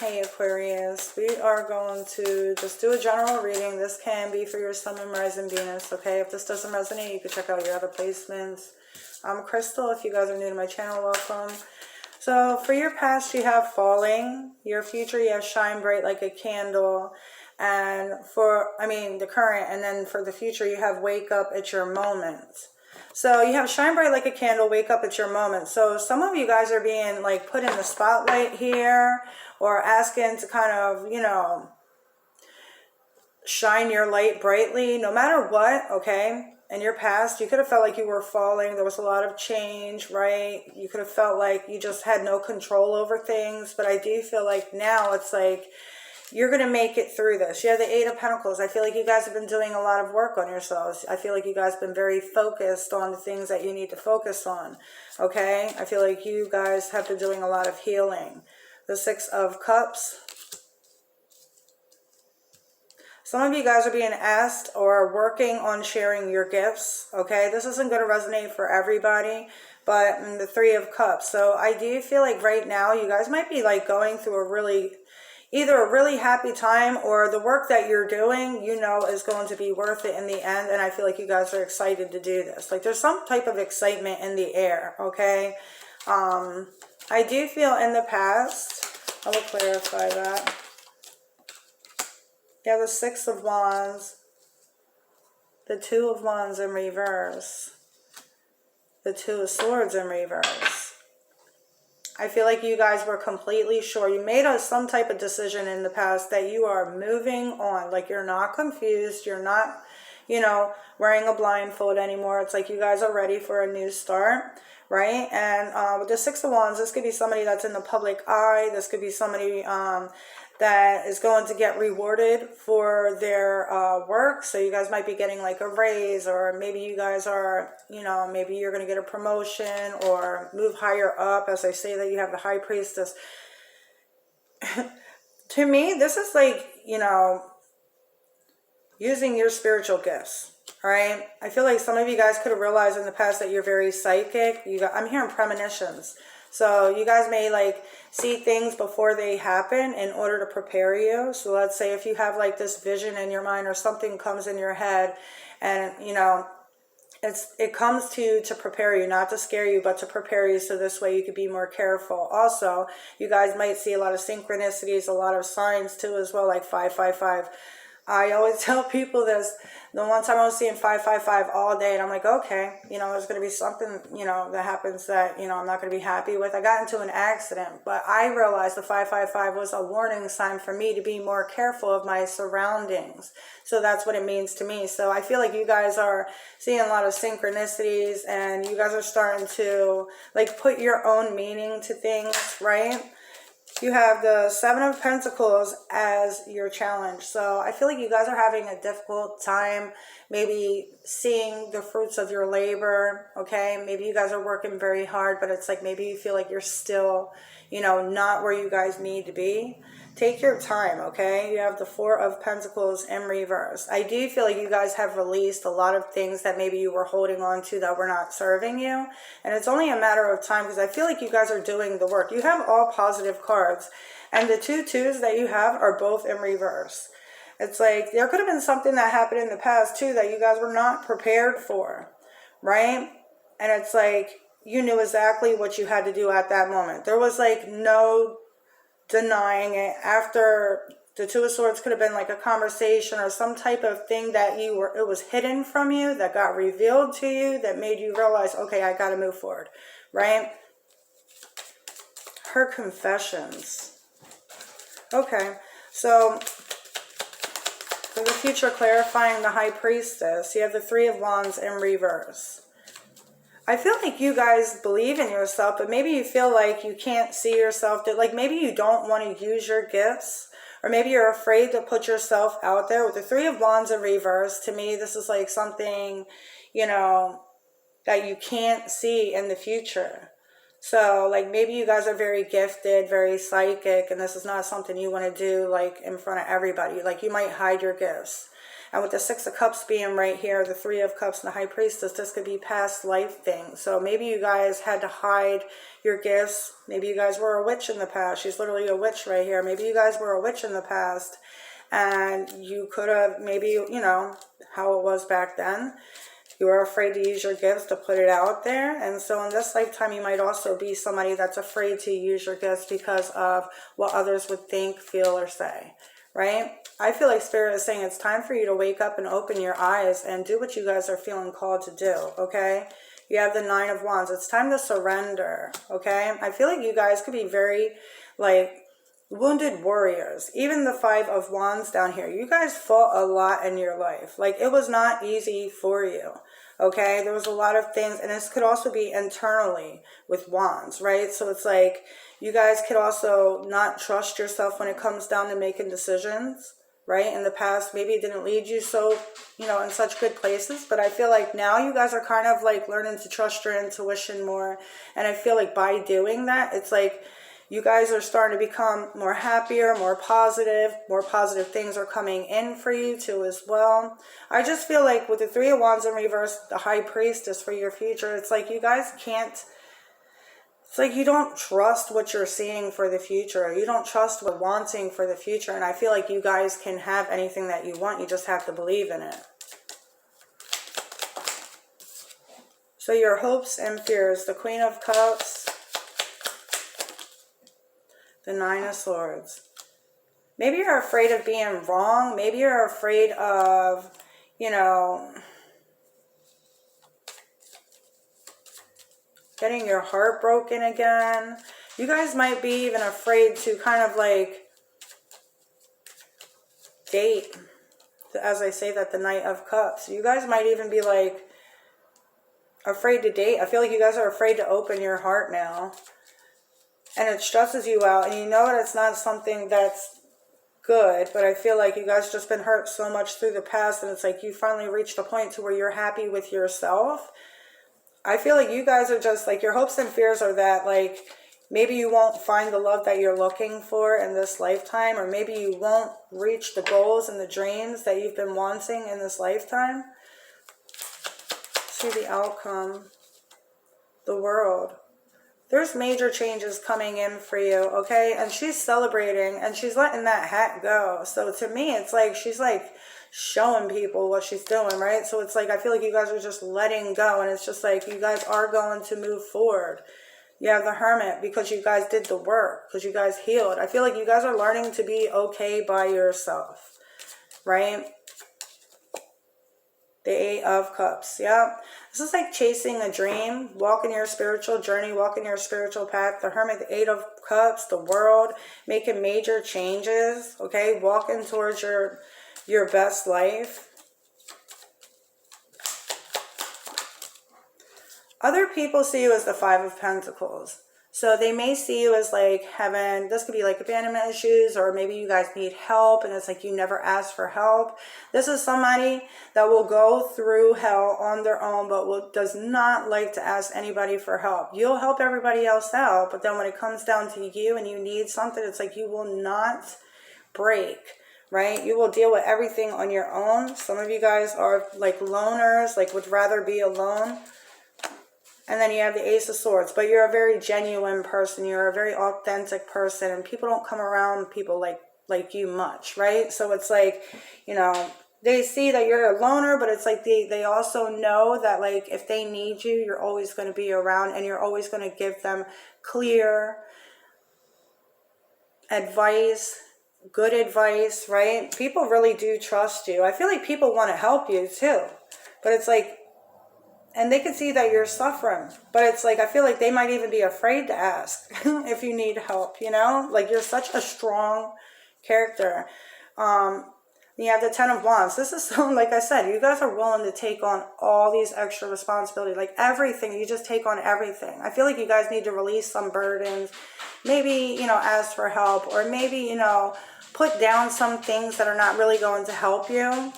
Hey Aquarius, we are going to just do a general reading. This can be for your Sun and Rising Venus, okay? If this doesn't resonate, you can check out your other placements. I'm Crystal. If you guys are new to my channel, welcome. So for your past, you have falling. Your future, you have shine bright like a candle. And for, the current, and then for the future, you have wake up at your moment. So you have shine bright like a candle, wake up at your moment. So some of you guys are being like put in the spotlight here, or asking to kind of, shine your light brightly, no matter what, okay? In your past, you could have felt like you were falling. There was a lot of change, right? You could have felt like you just had no control over things. But I do feel like now it's like you're going to make it through this. You have the Eight of Pentacles. I feel like you guys have been doing a lot of work on yourselves. I feel like you guys have been very focused on the things that you need to focus on, okay? I feel like you guys have been doing a lot of healing. The Six of Cups. Some of you guys are being asked or working on sharing your gifts, okay? This isn't going to resonate for everybody, but the Three of Cups. So I do feel like right now you guys might be like going through either a really happy time, or the work that you're doing, is going to be worth it in the end. And I feel like you guys are excited to do this. Like there's some type of excitement in the air, okay? I do feel in the past, I will clarify that. You have the Six of Wands, the Two of Wands in reverse, the Two of Swords in reverse. I feel like you guys were completely sure. You made some type of decision in the past that you are moving on. Like you're not confused. You're not, wearing a blindfold anymore. It's like you guys are ready for a new start, right? And with the Six of Wands, this could be somebody that's in the public eye. This could be somebody that is going to get rewarded for their work. So you guys might be getting like a raise, or maybe you guys are, maybe you're going to get a promotion or move higher up. As I say that you have the High Priestess. To me, this is like, using your spiritual gifts, all right? I feel like some of you guys could have realized in the past that you're very psychic. I'm hearing premonitions. So you guys may like see things before they happen in order to prepare you. So let's say if you have like this vision in your mind, or something comes in your head, and it comes to prepare you, not to scare you, but to prepare you, so this way you could be more careful. Also, you guys might see a lot of synchronicities, a lot of signs too as well, like 555. I always tell people this. The one time I was seeing 555 all day, and I'm like, okay, there's going to be something, that happens that, I'm not going to be happy with. I got into an accident, but I realized the 555 was a warning sign for me to be more careful of my surroundings. So that's what it means to me. So I feel like you guys are seeing a lot of synchronicities, and you guys are starting to like put your own meaning to things, right? You have the Seven of Pentacles as your challenge. So I feel like you guys are having a difficult time maybe seeing the fruits of your labor, okay? Maybe you guys are working very hard, but it's like maybe you feel like you're still, not where you guys need to be. Take your time, okay? You have the Four of Pentacles in reverse. I do feel like you guys have released a lot of things that maybe you were holding on to that were not serving you. And it's only a matter of time, because I feel like you guys are doing the work. You have all positive cards. And the two twos that you have are both in reverse. It's like there could have been something that happened in the past too that you guys were not prepared for, right? And it's like you knew exactly what you had to do at that moment. There was like no denying it. After the Two of Swords could have been like a conversation or some type of thing that it was hidden from you, that got revealed to you, that made you realize, okay, I got to move forward, right? Her confessions. Okay, so for the future, clarifying the High Priestess, you have the Three of Wands in reverse. I feel like you guys believe in yourself, but maybe you feel like you can't see yourself. Like maybe you don't want to use your gifts, or maybe you're afraid to put yourself out there. With the Three of Wands in reverse, to me, this is like something, that you can't see in the future. So like maybe you guys are very gifted, very psychic, and this is not something you want to do like in front of everybody. Like you might hide your gifts. And with the Six of Cups being right here, the Three of Cups and the High Priestess, this could be past life things. So maybe you guys had to hide your gifts. Maybe you guys were a witch in the past. She's literally a witch right here. Maybe you guys were a witch in the past. And you could have maybe, you know, how it was back then. You were afraid to use your gifts, to put it out there. And so in this lifetime, you might also be somebody that's afraid to use your gifts because of what others would think, feel, or say, right? I feel like Spirit is saying it's time for you to wake up and open your eyes and do what you guys are feeling called to do, okay? You have the Nine of Wands. It's time to surrender, okay? I feel like you guys could be very, like, wounded warriors. Even the Five of Wands down here, you guys fought a lot in your life. Like, it was not easy for you, okay? There was a lot of things, and this could also be internally with Wands, right? So it's like you guys could also not trust yourself when it comes down to making decisions, right? In the past, maybe it didn't lead you so, you know, in such good places, but I feel like now you guys are kind of like learning to trust your intuition more. And I feel like by doing that, it's like you guys are starting to become more happier, more positive things are coming in for you too as well. I just feel like with the Three of Wands in reverse, the High Priestess for your future, it's like you guys can't, it's like you don't trust what you're seeing for the future. You don't trust what you're wanting for the future. And I feel like you guys can have anything that you want. You just have to believe in it. So your hopes and fears, the Queen of Cups, the Nine of Swords. Maybe you're afraid of being wrong. Maybe you're afraid of, you know, getting your heart broken again. You guys might be even afraid to kind of like date. As I say that, the Knight of Cups. You guys might even be like afraid to date. I feel like you guys are afraid to open your heart now. And it stresses you out, and you know that it's not something that's good, but I feel like you guys just been hurt so much through the past, and it's like you finally reached a point to where you're happy with yourself. I feel like you guys are just like, your hopes and fears are that like maybe you won't find the love that you're looking for in this lifetime, or maybe you won't reach the goals and the dreams that you've been wanting in this lifetime. See the outcome. The World. There's major changes coming in for you, okay? And she's celebrating, and she's letting that hat go. So to me, it's like she's like showing people what she's doing, right? So it's like I feel like you guys are just letting go, and it's just like you guys are going to move forward. You have the Hermit because you guys did the work, because you guys healed. I feel like you guys are learning to be okay by yourself, right? The Eight of Cups, yeah. This is like chasing a dream, walking your spiritual journey, walking your spiritual path. The Hermit, the Eight of Cups, the World, making major changes, okay? Walking towards your best life. Other people see you as the Five of Pentacles. So they may see you as like having, this could be like abandonment issues, or maybe you guys need help and it's like you never asked for help. This is somebody that will go through hell on their own, but does not like to ask anybody for help. You'll help everybody else out, but then when it comes down to you and you need something, it's like you will not break, right? You will deal with everything on your own. Some of you guys are like loners, like would rather be alone. And then you have the Ace of Swords, but you're a very genuine person. You're a very authentic person, and people don't come around people like you much, right? So it's like, you know, they see that you're a loner, but it's like they also know that like if they need you, you're always going to be around, and you're always going to give them clear advice, good advice, right? People really do trust you. I feel like people want to help you too, but it's like, and they can see that you're suffering, but it's like I feel like they might even be afraid to ask if you need help, you know? Like you're such a strong character. You have the Ten of Wands. This is so, like I said, you guys are willing to take on all these extra responsibilities, like everything. You just take on everything. I feel like you guys need to release some burdens, maybe, you know, ask for help, or maybe, you know, put down some things that are not really going to help you.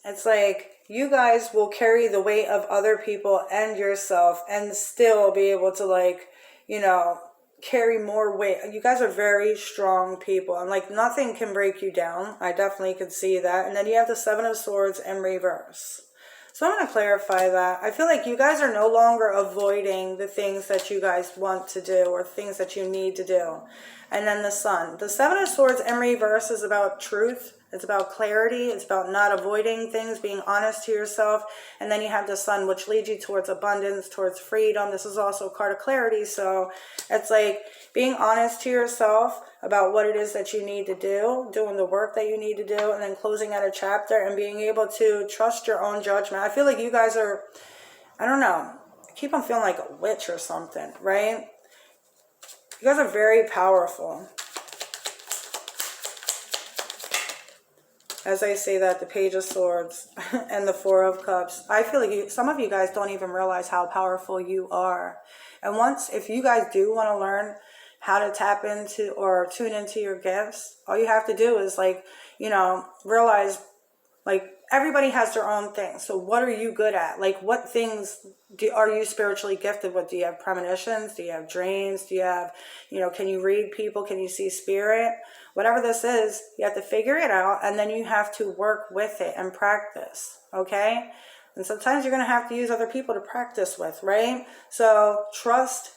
It's like you guys will carry the weight of other people and yourself and still be able to, like, you know, carry more weight. You guys are very strong people, and like nothing can break you down. I definitely could see that. And then you have the Seven of Swords in reverse. So I'm going to clarify that. I feel like you guys are no longer avoiding the things that you guys want to do or things that you need to do. And then the Sun. The Seven of Swords in reverse is about truth. It's about clarity. It's about not avoiding things, being honest to yourself. And then you have the Sun, which leads you towards abundance, towards freedom. This is also a card of clarity. So it's like being honest to yourself about what it is that you need to do, doing the work that you need to do, and then closing out a chapter and being able to trust your own judgment. I feel like you guys are, I don't know, I keep on feeling like a witch or something, right? You guys are very powerful. As I say that, the Page of Swords and the Four of Cups. I feel like some of you guys don't even realize how powerful you are. And if you guys do want to learn how to tap into or tune into your gifts, all you have to do is realize everybody has their own thing. So what are you good at? Like what things are you spiritually gifted with? Do you have premonitions? Do you have dreams? Do you have, can you read people? Can you see spirit? Whatever this is, you have to figure it out, and then you have to work with it and practice, okay? And sometimes you're going to have to use other people to practice with, right? So trust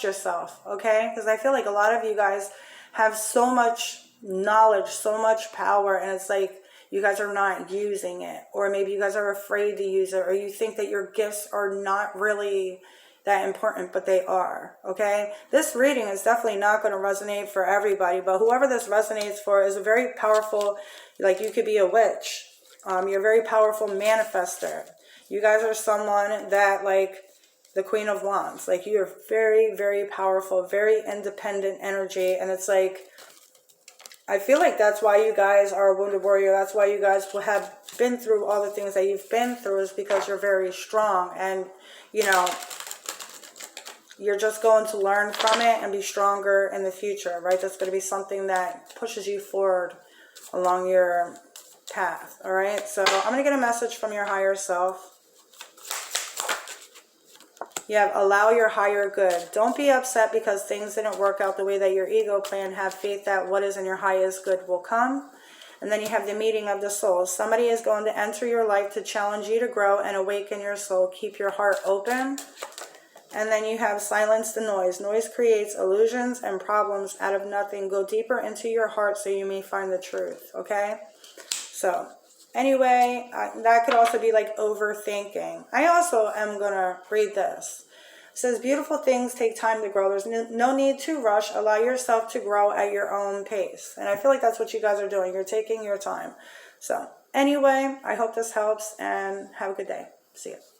yourself, okay? Because I feel like a lot of you guys have so much knowledge, so much power, and it's like you guys are not using it, or maybe you guys are afraid to use it, or you think that your gifts are not really that important, but they are, okay? This reading is definitely not going to resonate for everybody, but whoever this resonates for is a very powerful, you could be a witch. You're a very powerful manifester. You guys are someone that, the Queen of Wands, you're very, very powerful, very independent energy, and it's I feel like that's why you guys are a wounded warrior. That's why you guys have been through all the things that you've been through, is because you're very strong, and, you're just going to learn from it and be stronger in the future, right? That's going to be something that pushes you forward along your path, all right? So I'm going to get a message from your higher self. You have allow your higher good. Don't be upset because things didn't work out the way that your ego planned. Have faith that what is in your highest good will come. And then you have the meeting of the souls. Somebody is going to enter your life to challenge you to grow and awaken your soul. Keep your heart open. And then you have silence the noise. Noise creates illusions and problems out of nothing. Go deeper into your heart so you may find the truth, okay? So, anyway, that could also be overthinking. I also am going to read this. It says, beautiful things take time to grow. There's no need to rush. Allow yourself to grow at your own pace. And I feel like that's what you guys are doing. You're taking your time. So, anyway, I hope this helps, and have a good day. See you.